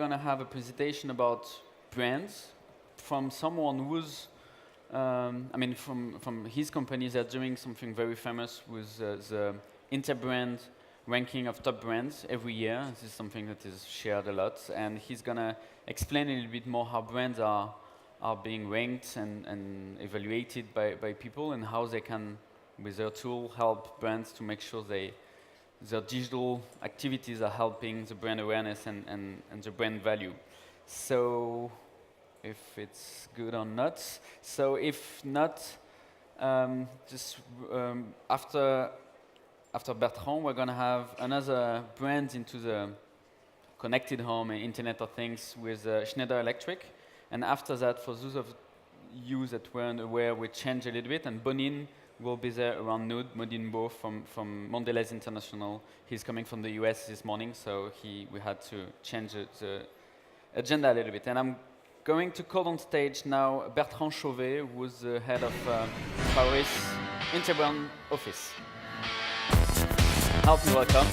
going to have a presentation about brands from someone who's, from his company, they're doing something very famous with the Interbrand ranking of top brands every year. This is something that is shared a lot, and he's going to explain a little bit more how brands are being ranked and evaluated by people, and how they can, with their tool, help brands to make sure their digital activities are helping the brand awareness and the brand value. So, if it's good or not. So, if not, after Bertrand, we're going to have another brand into the connected home and Internet of Things with Schneider Electric. And after that, for those of you that weren't aware, we change a little bit, and Bonin will be there around noon. Bonin Bo from Mondelez International. He's coming from the US this morning, so we had to change the agenda a little bit. And I'm going to call on stage now Bertrand Chauvet, who's the head of Paris Interbrand office. Help me welcome.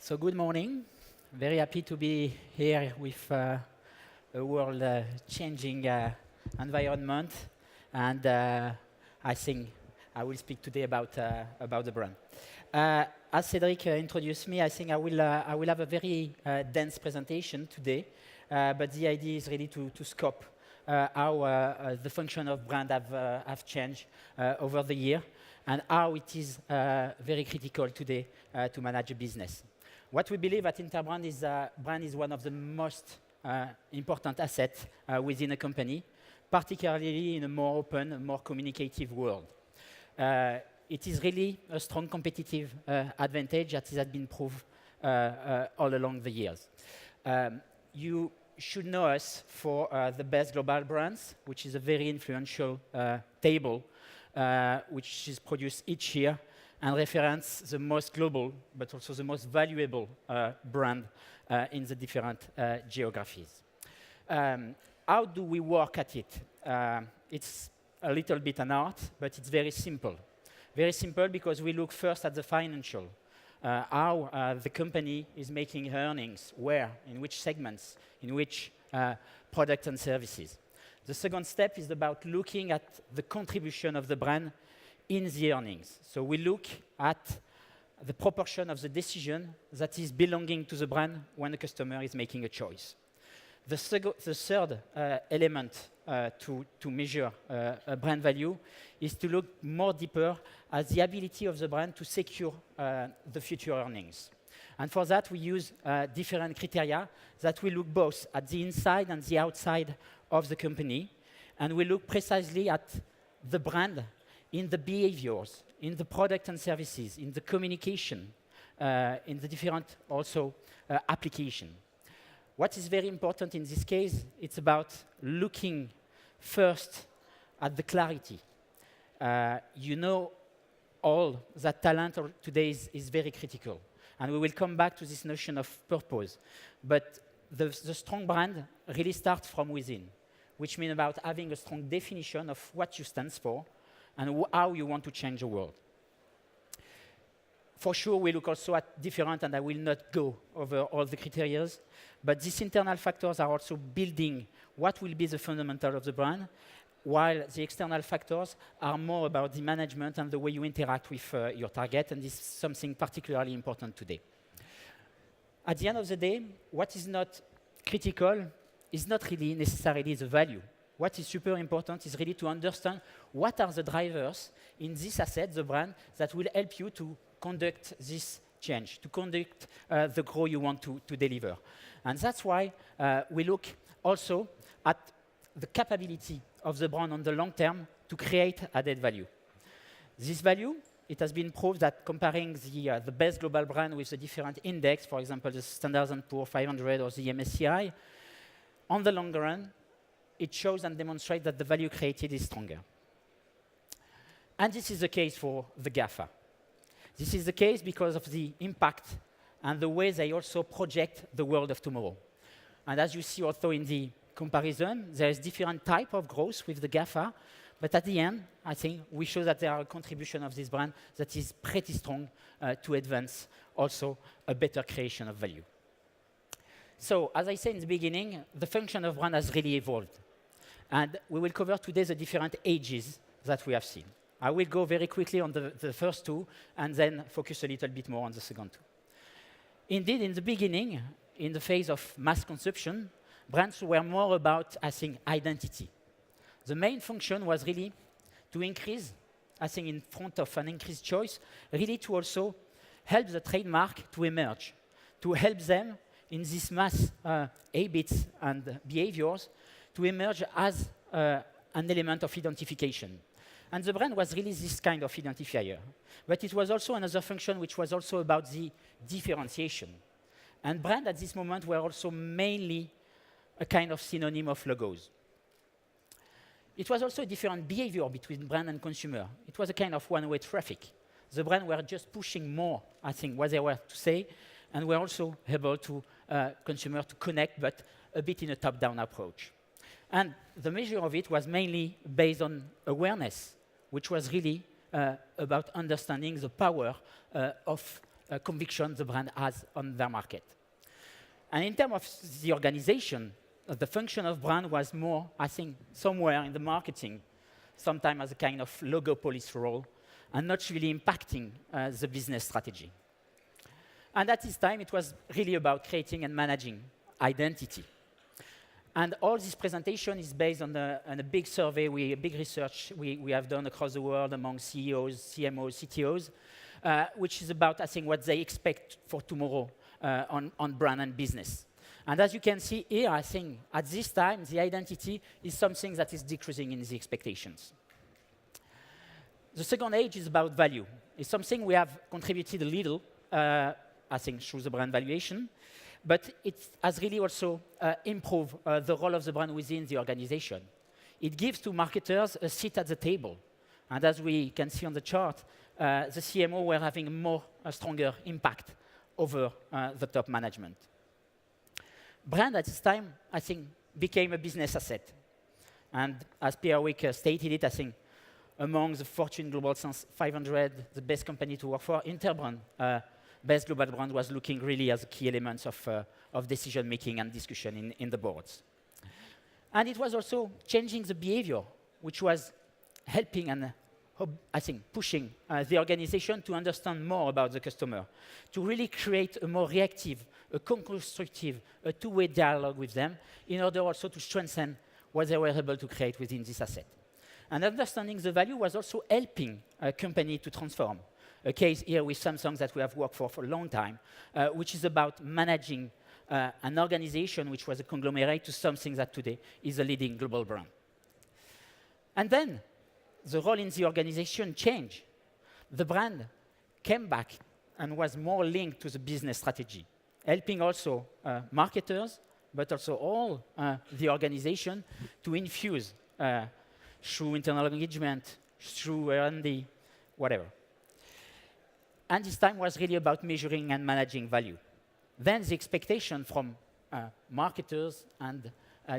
So good morning. Very happy to be here with a world-changing environment, and I think I will speak today about the brand. As Cedric introduced me, I think I will have a very dense presentation today, but the idea is really to scope how the function of brand have changed over the year, and how it is very critical today to manage a business. What we believe at Interbrand is brand is one of the most important assets within a company, particularly in a more open, more communicative world. It is really a strong competitive advantage that has been proved all along the years. You should know us for the best global brands, which is a very influential table, which is produced each year and reference the most global, but also the most valuable brand in the different geographies. How do we work at it? It's a little bit an art, but it's very simple. Very simple because we look first at the financial, how the company is making earnings, where, in which segments, in which products and services. The second step is about looking at the contribution of the brand in the earnings. So we look at the proportion of the decision that is belonging to the brand when the customer is making a choice. The third element to measure a brand value is to look more deeper at the ability of the brand to secure the future earnings. And for that, we use different criteria that we look both at the inside and the outside of the company. And we look precisely at the brand in the behaviors, in the product and services, in the communication, in the different also application. What is very important in this case, it's about looking first at the clarity. You know all that talent today is very critical. And we will come back to this notion of purpose. But the strong brand really starts from within, which means about having a strong definition of what you stand for and how you want to change the world. For sure, we look also at different, and I will not go over all the criteria, but these internal factors are also building what will be the fundamental of the brand, while the external factors are more about the management and the way you interact with your target, and this is something particularly important today. At the end of the day, what is not critical is not really necessarily the value. What is super important is really to understand what are the drivers in this asset, the brand, that will help you to conduct this change, to conduct the growth you want to deliver. And that's why we look also at the capability of the brand on the long term to create added value. This value, it has been proved that comparing the best global brand with the different index, for example, the Standard & Poor's 500 or the MSCI, on the long run, it shows and demonstrates that the value created is stronger. And this is the case for the GAFA. This is the case because of the impact and the way they also project the world of tomorrow. And as you see also in the comparison, there is different type of growth with the GAFA, but at the end, I think we show that there are a contribution of this brand that is pretty strong to advance also a better creation of value. So, as I said in the beginning, the function of brand has really evolved. And we will cover today the different ages that we have seen. I will go very quickly on the first two, and then focus a little bit more on the second two. Indeed, in the beginning, in the phase of mass consumption, brands were more about, I think, identity. The main function was really to increase, I think, in front of an increased choice, really to also help the trademark to emerge, to help them in these mass habits and behaviors to emerge as an element of identification. And the brand was really this kind of identifier. But it was also another function which was also about the differentiation. And brands at this moment were also mainly a kind of synonym of logos. It was also a different behavior between brand and consumer. It was a kind of one-way traffic. The brand were just pushing more, I think, what they were to say, and were also able to consumer to connect, but a bit in a top-down approach. And the measure of it was mainly based on awareness, which was really about understanding the power of conviction the brand has on their market. And in terms of the organization, the function of brand was more, I think, somewhere in the marketing, sometimes as a kind of logo police role, and not really impacting the business strategy. And at this time, it was really about creating and managing identity. And all this presentation is based on a big survey, a big research we have done across the world among CEOs, CMOs, CTOs, which is about, I think, what they expect for tomorrow on brand and business. And as you can see here, I think at this time, the identity is something that is decreasing in the expectations. The second age is about value. It's something we have contributed a little, I think, through the brand valuation, but it has really also improved the role of the brand within the organization. It gives to marketers a seat at the table. And as we can see on the chart, the CMO were having a stronger impact over the top management. Brand at this time, I think, became a business asset. And as Pierre Wick stated it, I think, among the Fortune Global 500, the best company to work for, Interbrand, best global brand, was looking really as key elements of decision-making and discussion in the boards. And it was also changing the behavior, which was helping and, I think, pushing the organization to understand more about the customer, to really create a more reactive, a constructive, a two-way dialogue with them, in order also to strengthen what they were able to create within this asset. And understanding the value was also helping a company to transform. A case here with Samsung that we have worked for a long time, which is about managing an organization which was a conglomerate to something that today is a leading global brand. And then the role in the organization changed. The brand came back and was more linked to the business strategy, helping also marketers, but also all the organization to infuse through internal engagement, through R&D, whatever. And this time was really about measuring and managing value. Then the expectation from marketers and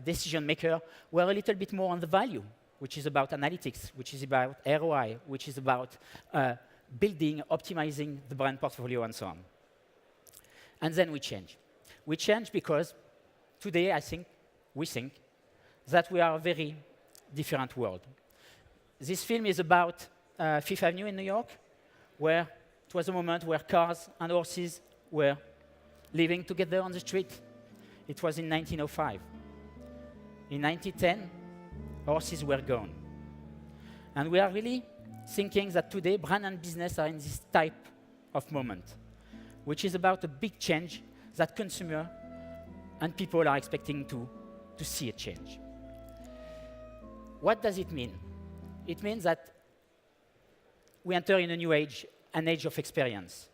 decision makers were a little bit more on the value, which is about analytics, which is about ROI, which is about building, optimizing the brand portfolio, and so on. And then we change. We change because today, we think that we are a very different world. This film is about Fifth Avenue in New York, where it was a moment where cars and horses were living together on the street. It was in 1905. In 1910, horses were gone. And we are really thinking that today, brand and business are in this type of moment, which is about a big change that consumer and people are expecting to see a change. What does it mean? It means that we enter in a new age, an age of experience,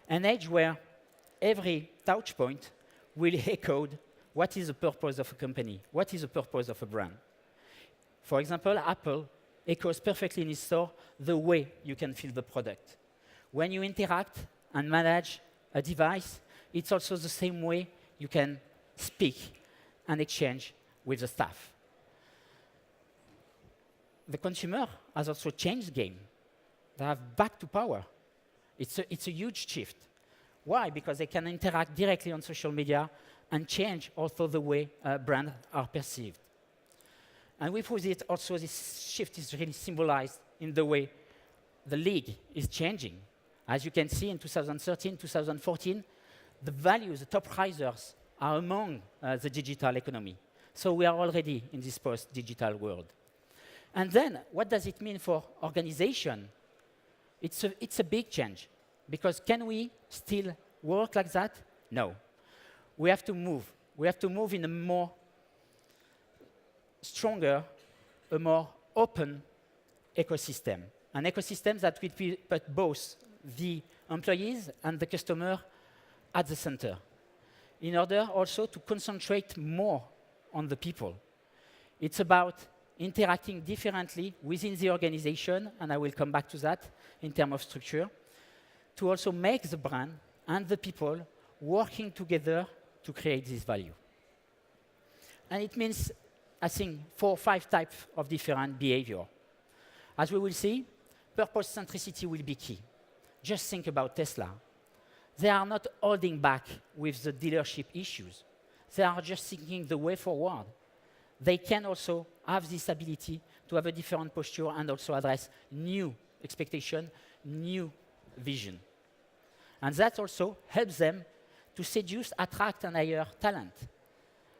an age where every touch point will echo what is the purpose of a company, what is the purpose of a brand. For example, Apple echoes perfectly in its store the way you can feel the product. When you interact and manage a device, it's also the same way you can speak and exchange with the staff. The consumer has also changed the game. They have back to power. It's a huge shift. Why? Because they can interact directly on social media and change also the way brands are perceived. And with it, also this shift is really symbolized in the way the league is changing. As you can see in 2013, 2014, the values, the top risers are among the digital economy. So we are already in this post-digital world. And then, what does it mean for organization? It's a big change, because can we still work like that? No. We have to move. We have to move in a more stronger, a more open ecosystem. An ecosystem that will put both the employees and the customer at the center, in order also to concentrate more on the people. It's about interacting differently within the organization, and I will come back to that in terms of structure, to also make the brand and the people working together to create this value. And it means, I think, 4 or 5 types of different behavior. As we will see, purpose centricity will be key. Just think about Tesla. They are not holding back with the dealership issues. They are just thinking the way forward. They can also have this ability to have a different posture and also address new expectation, new vision. And that also helps them to seduce, attract, and hire talent.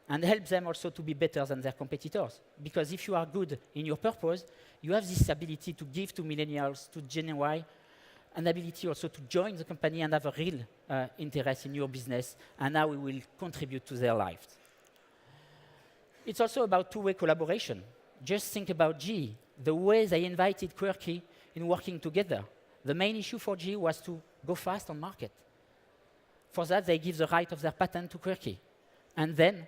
And helps them also to be better than their competitors. Because if you are good in your purpose, you have this ability to give to millennials, to Gen Y, an ability also to join the company and have a real interest in your business, and how we will contribute to their lives. It's also about two-way collaboration. Just think about GE, the way they invited Quirky in working together. The main issue for GE was to go fast on market. For that, they give the right of their patent to Quirky. And then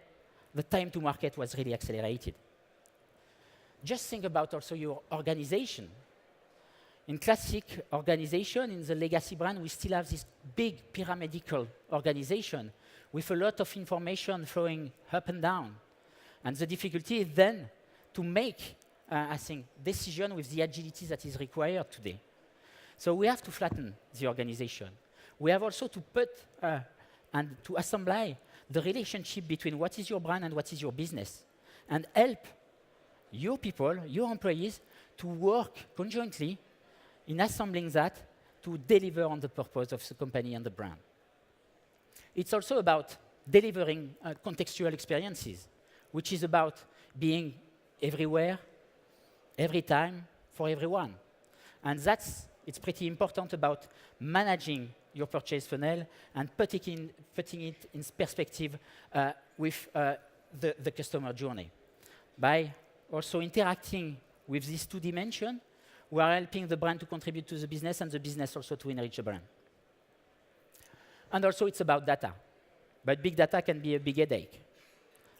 the time to market was really accelerated. Just think about also your organization. In classic organization, in the legacy brand, we still have this big pyramidal organization with a lot of information flowing up and down. And the difficulty is then to make, I think, decision with the agility that is required today. So we have to flatten the organization. We have also to put and to assemble the relationship between what is your brand and what is your business, and help your people, your employees, to work conjointly in assembling that to deliver on the purpose of the company and the brand. It's also about delivering contextual experiences, which is about being everywhere, every time, for everyone. And it's pretty important about managing your purchase funnel and putting it in perspective with the customer journey. By also interacting with these 2 dimensions, we are helping the brand to contribute to the business and the business also to enrich the brand. And also it's about data. But big data can be a big headache.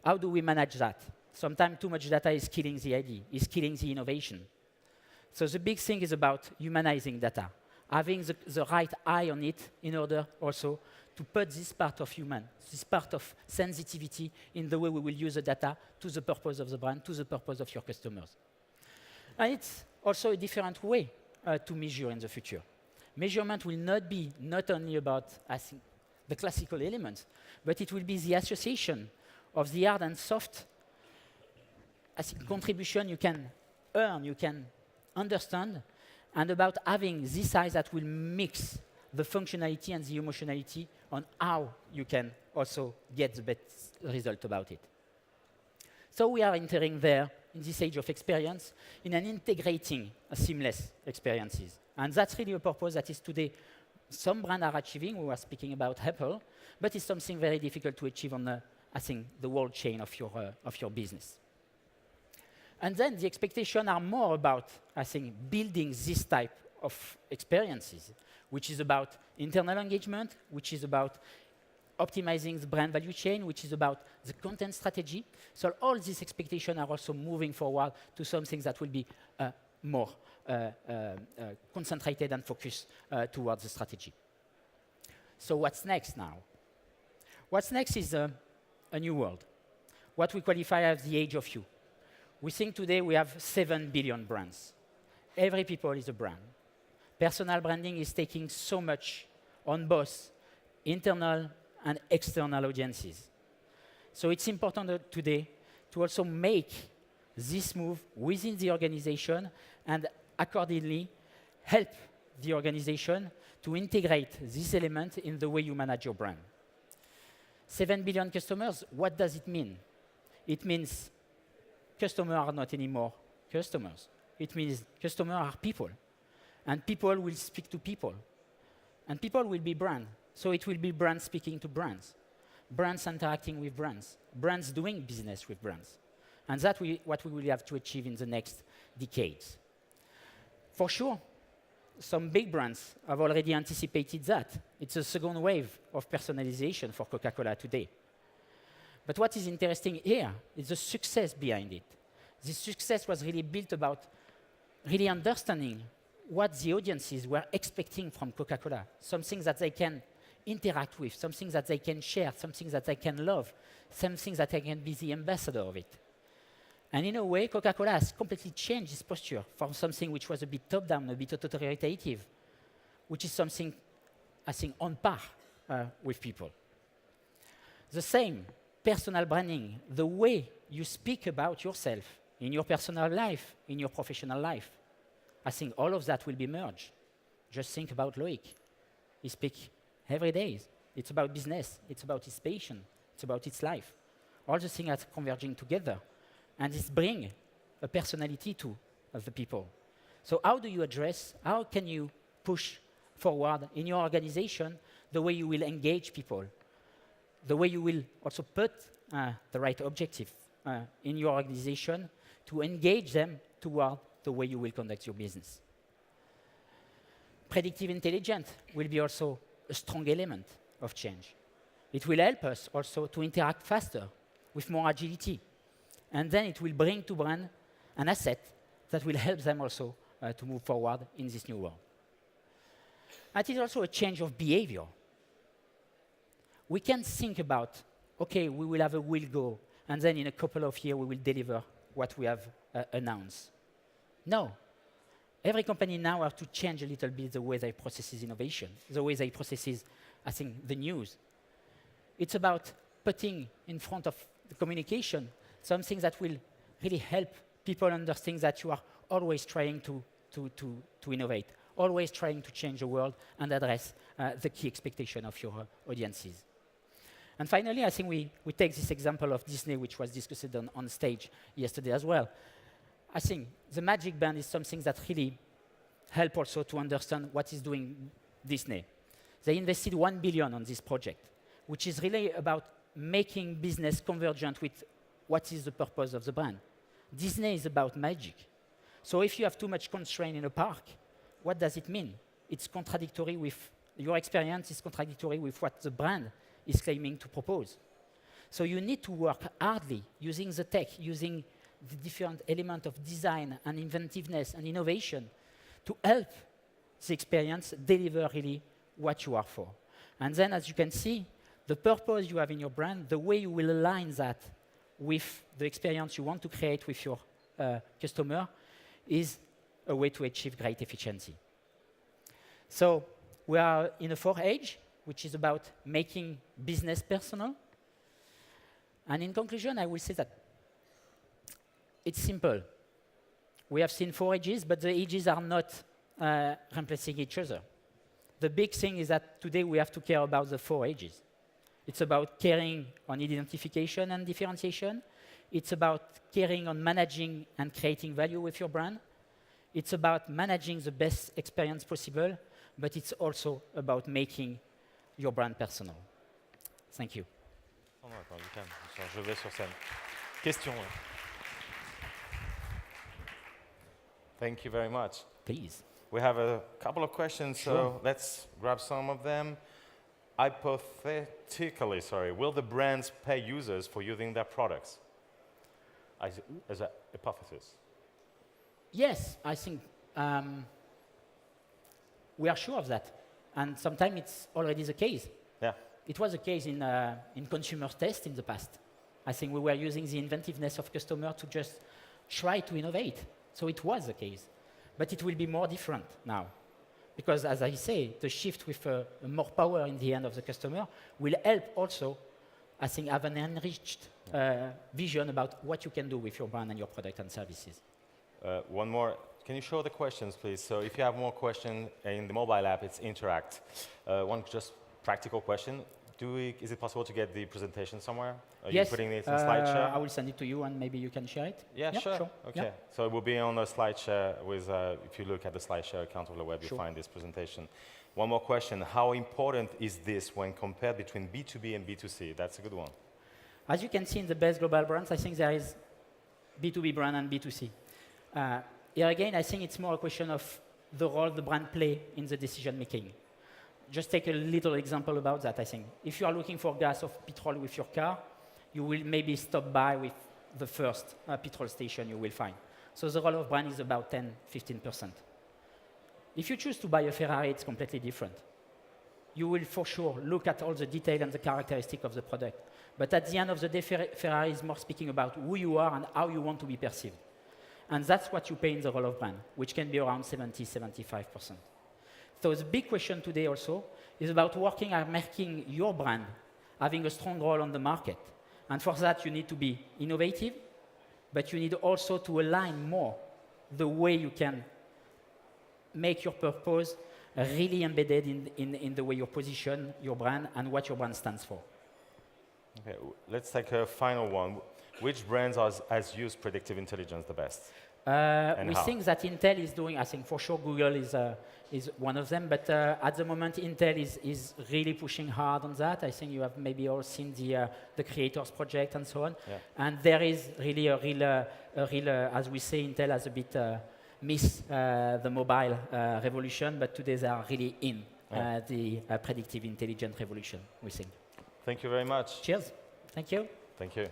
How do we manage that? Sometimes too much data is killing the idea, is killing the innovation. So the big thing is about humanizing data, having the right eye on it in order also to put this part of human, this part of sensitivity in the way we will use the data to the purpose of the brand, to the purpose of your customers. And it's also a different way to measure in the future. Measurement will not be not only about, I think, the classical elements, but it will be the association of the hard and soft, I think, contribution you can earn, you can understand, and about having this eye that will mix the functionality and the emotionality on how you can also get the best result about it. So we are entering there in this age of experience in an integrating seamless experiences. And that's really a purpose that is today some brands are achieving. We were speaking about Apple, but it's something very difficult to achieve on the, I think, the world chain of your business. And then the expectations are more about, I think, building this type of experiences, which is about internal engagement, which is about optimizing the brand value chain, which is about the content strategy. So all these expectations are also moving forward to something that will be more concentrated and focused towards the strategy. So what's next now? What's next is a new world, what we qualify as the age of you. We think today we have 7 billion brands. Every people is a brand. Personal branding is taking so much on both internal and external audiences. So it's important today to also make this move within the organization and accordingly help the organization to integrate this element in the way you manage your brand. 7 billion customers, what does it mean? It means customers are not anymore customers. It means customers are people. And people will speak to people. And people will be brands. So it will be brands speaking to brands. Brands interacting with brands. Brands doing business with brands. And that's what we will have to achieve in the next decades. For sure, some big brands have already anticipated that. It's a second wave of personalization for Coca-Cola today. But what is interesting here is the success behind it. This success was really built about really understanding what the audiences were expecting from Coca-Cola, something that they can interact with, something that they can share, something that they can love, something that they can be the ambassador of it. And in a way, Coca-Cola has completely changed its posture from something which was a bit top-down, a bit authoritative, which is something, I think, on par with people. The same, personal branding, the way you speak about yourself in your personal life, in your professional life. I think all of that will be merged. Just think about Loic. He speaks every day. It's about business. It's about his passion. It's about his life. All the things are converging together. And this brings a personality to the people. So how do you address, how can you push forward in your organization the way you will engage people, the way you will also put the right objective in your organization to engage them toward the way you will conduct your business. Predictive intelligence will be also a strong element of change. It will help us also to interact faster, with more agility. And then it will bring to brand an asset that will help them also to move forward in this new world. And it is also a change of behavior. We can think about, okay, we will have a will go, and then in a couple of years we will deliver what we have announced. No. Every company now has to change a little bit the way they processes innovation, the way they processes, I think, the news. It's about putting in front of the communication something that will really help people understand that you are always trying to innovate, always trying to change the world and address the key expectation of your audiences. And finally, I think we take this example of Disney, which was discussed on stage yesterday as well. I think the Magic Band is something that really helps also to understand what is doing Disney. They invested 1 billion on this project, which is really about making business convergent with what is the purpose of the brand. Disney is about magic. So if you have too much constraint in a park, what does it mean? It's contradictory with your experience is contradictory with what the brand is claiming to propose. So you need to work hardly using the tech, using the different elements of design and inventiveness and innovation to help the experience deliver really what you are for. And then, as you can see, the purpose you have in your brand, the way you will align that with the experience you want to create with your customer is a way to achieve great efficiency. So we are in a 4H, which is about making business personal. And in conclusion, I will say that it's simple. We have seen 4 ages, but the ages are not replacing each other. The big thing is that today we have to care about the 4 ages. It's about caring on identification and differentiation. It's about caring on managing and creating value with your brand. It's about managing the best experience possible, but it's also about making your brand personal. Thank you. Oh non, attends, du calme. Je vais sur scène. Question. Ouais. Thank you very much. Please. We have a couple of questions, Sure. so let's grab some of them. Hypothetically, will the brands pay users for using their products? As an hypothesis. Yes, I think we are sure of that. And sometimes it's already the case. Yeah. It was the case in consumer test in the past. I think we were using the inventiveness of customer to just try to innovate. So it was the case. But it will be more different now. Because as I say, the shift with more power in the hand of the customer will help also, I think, have an enriched vision about what you can do with your brand and your product and services. One more. Can you show the questions, please? So if you have more questions in the mobile app, it's Interact. One just practical question. Is it possible to get the presentation somewhere? Are Yes, you putting it in SlideShare? I will send it to you and maybe you can share it. Yeah, sure. Okay. Yeah. So it will be on the SlideShare with, if you look at the SlideShare account of the web, Sure. you'll find this presentation. One more question. How important is this when compared between B2B and B2C? That's a good one. As you can see in the best global brands, I think there is B2B brand and B2C. Here again, I think it's more a question of the role the brand play in the decision making. Just take a little example about that, I think. If you are looking for gas or petrol with your car, you will maybe stop by with the first petrol station you will find. So the role of brand is about 10-15%. If you choose to buy a Ferrari, it's completely different. You will for sure look at all the detail and the characteristic of the product. But at the end of the day, Ferrari is more speaking about who you are and how you want to be perceived. And that's what you pay in the role of brand, which can be around 70-75%. So the big question today also is about working and making your brand having a strong role on the market. And for that, you need to be innovative, but you need also to align more the way you can make your purpose really embedded in the way you position your brand and what your brand stands for. Okay, let's take a final one. Which brands has used predictive intelligence the best? We how? think that Intel is doing, I think for sure Google is one of them, but at the moment Intel is really pushing hard on that. I think you have maybe all seen the Creators Project and so on. Yeah. And there is really a real as we say, Intel has a bit missed the mobile revolution, but today they are really in the predictive intelligence revolution, we think. Thank you very much. Cheers. Thank you. Thank you.